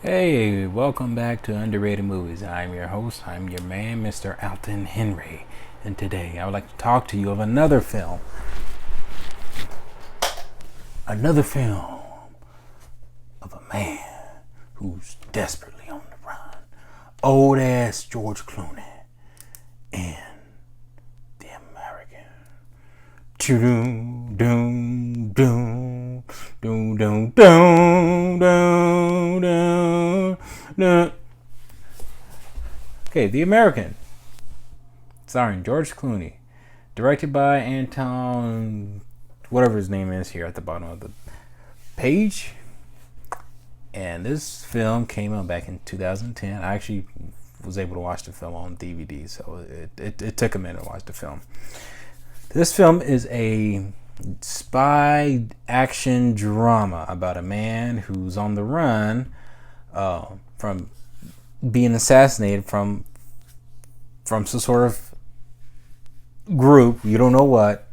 Hey, welcome back to Underrated Movies. I'm your host, I'm your man, Mr. Alton Henry. And today I would like to talk to you of another film. Another film of a man who's desperately on the run. Old ass George Clooney and the American. Doom, doom, doom, doom, doom, doom, doom, doom, doom. Okay, The American, starring George Clooney, directed by Anton, whatever his name is here at the bottom of the page. And this film came out back in 2010. I actually was able to watch the film on DVD, so it took a minute to watch the film. This film is a spy action drama about a man who's on the run from being assassinated from some sort of group, you don't know what,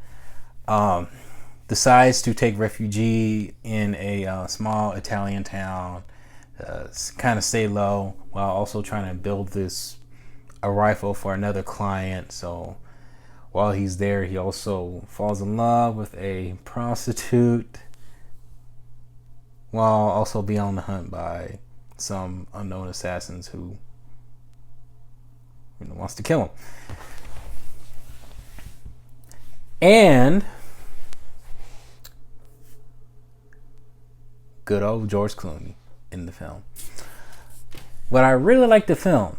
decides to take refuge in a small Italian town, kind of stay low while also trying to build a rifle for another client. So while he's there, he also falls in love with a prostitute while also being on the hunt by some unknown assassins who wants to kill him. And good old George Clooney in the film. What I really liked the film,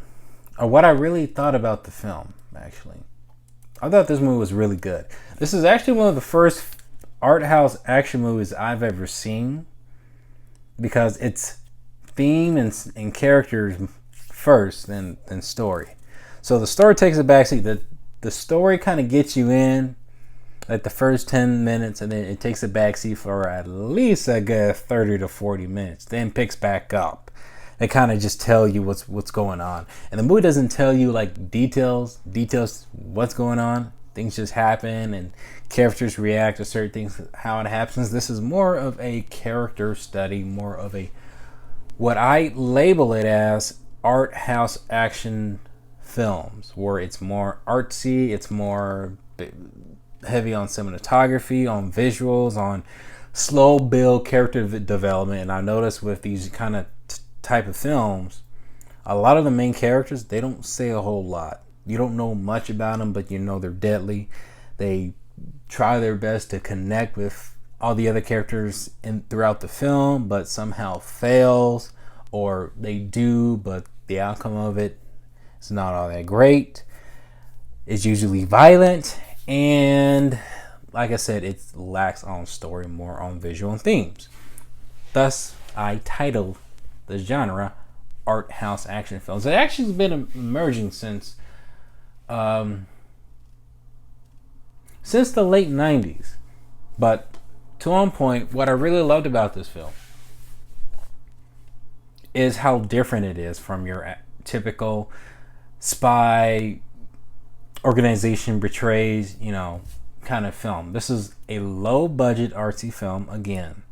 or what I really thought about the film, actually, I thought this movie was really good. This is actually one of the first art house action movies I've ever seen, because it's theme and characters first than story. So the story takes a backseat. The story kind of gets you in like the first 10 minutes, and then it takes a backseat for at least a good 30 to 40 minutes, then picks back up. They kind of just tell you what's going on. And the movie doesn't tell you like details what's going on. Things just happen and characters react to certain things, how it happens. This is more of a character study, more of a, what I label it as, art house action films, where it's more artsy, it's more heavy on cinematography, on visuals, on slow build character development. And I noticed with these kind of type of films, a lot of the main characters, they don't say a whole lot. You don't know much about them, but you know they're deadly. They try their best to connect with all the other characters throughout the film, but somehow fails, or they do, but the outcome of it is not all that great. It's usually violent, and like I said, it lacks on story, more on visual and themes. Thus, I titled the genre art house action films. It actually has been emerging since the late 90s. But to one point, what I really loved about this film is how different it is from your typical spy organization betrays, kind of film. This is a low budget artsy film again.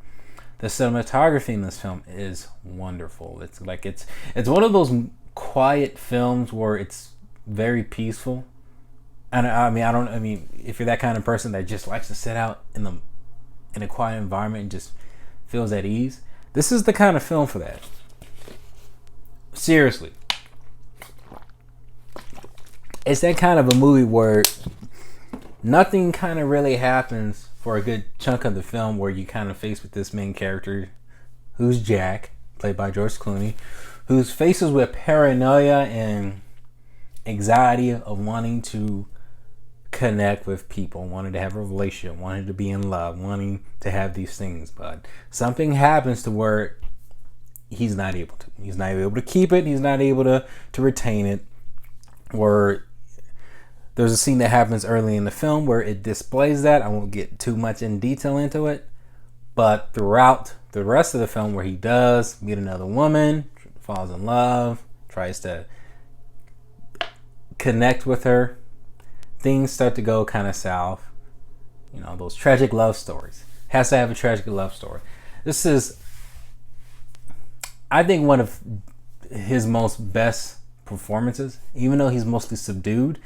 The cinematography in this film is wonderful. It's like it's one of those quiet films where it's very peaceful. And I mean if you're that kind of person that just likes to sit out in a quiet environment and just feels at ease, this is the kind of film for that. Seriously. It's that kind of a movie where nothing kind of really happens for a good chunk of the film, where you kind of face with this main character who's Jack, played by George Clooney, who's faces with paranoia and anxiety of wanting to connect with people, wanting to have a relationship, wanting to be in love, wanting to have these things. But something happens to where he's not able to. He's not able to keep it. He's not able to retain it. Where there's a scene that happens early in the film where it displays that. I won't get too much in detail into it. But throughout the rest of the film, where he does meet another woman, falls in love, tries to connect with her, things start to go kind of south. Those tragic love stories. Has to have a tragic love story. This is, I think one of his most best performances, even though he's mostly subdued.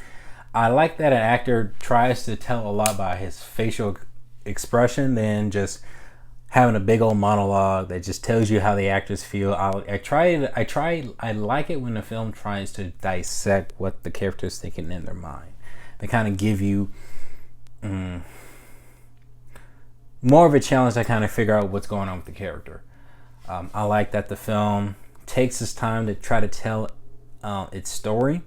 I like that an actor tries to tell a lot by his facial expression than just having a big old monologue that just tells you how the actors feel. I like it when the film tries to dissect what the character's thinking in their mind. They kind of give you more of a challenge to kind of figure out what's going on with the character. I like that the film takes its time to try to tell its story,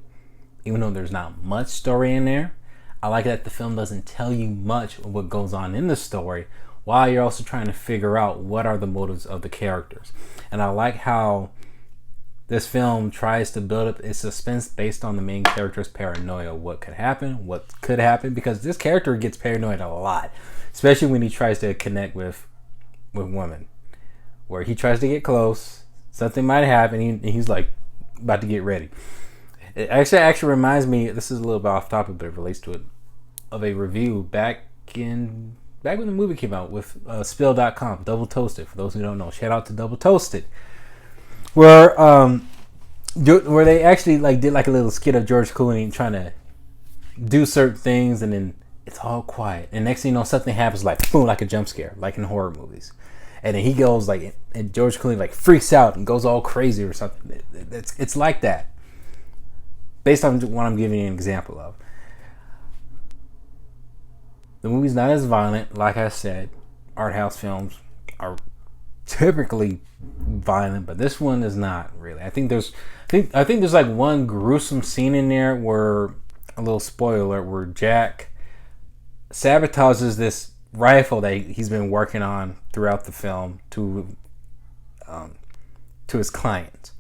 even though there's not much story in there. I like that the film doesn't tell you much of what goes on in the story, while you're also trying to figure out what are the motives of the characters. And I like how this film tries to build up its suspense based on the main character's paranoia. What could happen, because this character gets paranoid a lot, especially when he tries to connect with women, where he tries to get close, something might happen, and he's like about to get ready. It actually reminds me, this is a little bit off topic, but it relates to it, of a review back when the movie came out with Spill.com, Double Toasted. For those who don't know, shout out to Double Toasted, where they actually did a little skit of George Clooney trying to do certain things, and then it's all quiet, and next thing you know, something happens, boom, like a jump scare, like in horror movies, and then he goes and George Clooney freaks out and goes all crazy or something. It's like that, based on what I'm giving you an example of. The movie's not as violent. Like I said, art house films are typically violent, but this one is not really. I think there's one gruesome scene in there where, a little spoiler, where Jack sabotages this rifle that he's been working on throughout the film to his client.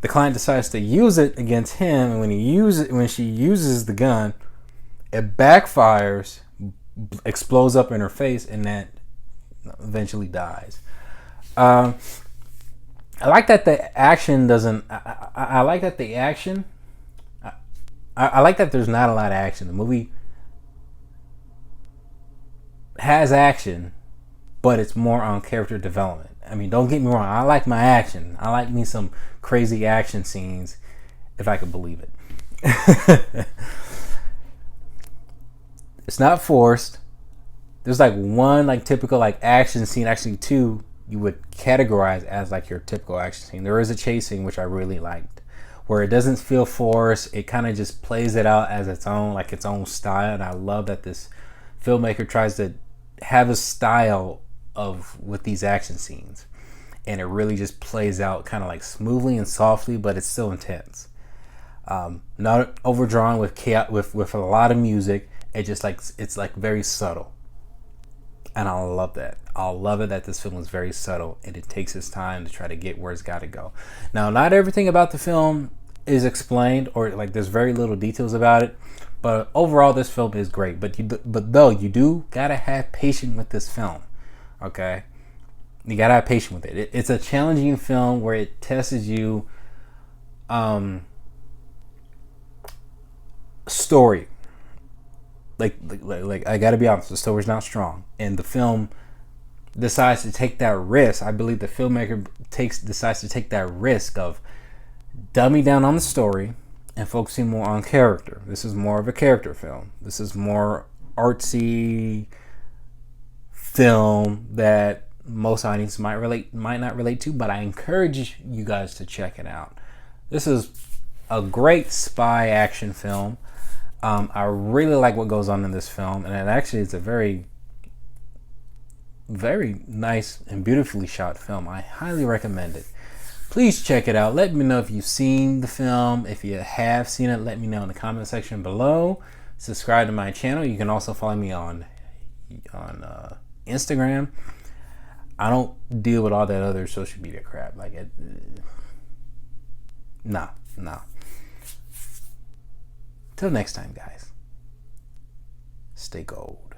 The client decides to use it against him, and when she uses the gun, it backfires, explodes up in her face, and that eventually dies. I like that the action doesn't. I like that the action. I like that there's not a lot of action. The movie has action, but it's more on character development. I mean, don't get me wrong. I like my action. I like me some crazy action scenes, if I could believe it. It's not forced. There's one typical action scene, actually two you would categorize as your typical action scene. There is a chase scene, which I really liked, where it doesn't feel forced. It kind of just plays it out as its own, its own style. And I love that this filmmaker tries to have a style with these action scenes, and it really just plays out kind of smoothly and softly, but it's still intense. Not overdrawn with a lot of music. It just it's very subtle, and I love that. I love it that this film is very subtle, and it takes its time to try to get where it's got to go. Now, not everything about the film is explained, or there's very little details about it, but overall this film is great. But you do gotta have patience with this film, okay? You gotta have patience with it. It's a challenging film where it tests you. Story. I gotta be honest, the story's not strong, and the film decides to take that risk. I believe the filmmaker decides to take that risk of dumbing down on the story and focusing more on character. This is more of a character film. This is more artsy film that most audiences might not relate to, but I encourage you guys to check it out. This is a great spy action film. I really like what goes on in this film, and it's a very, very nice and beautifully shot film. I highly recommend it. Please check it out. Let me know if you've seen the film. If you have seen it, let me know in the comment section below. Subscribe to my channel. You can also follow me on Instagram. I don't deal with all that other social media crap. Nah. Till next time, guys. Stay gold.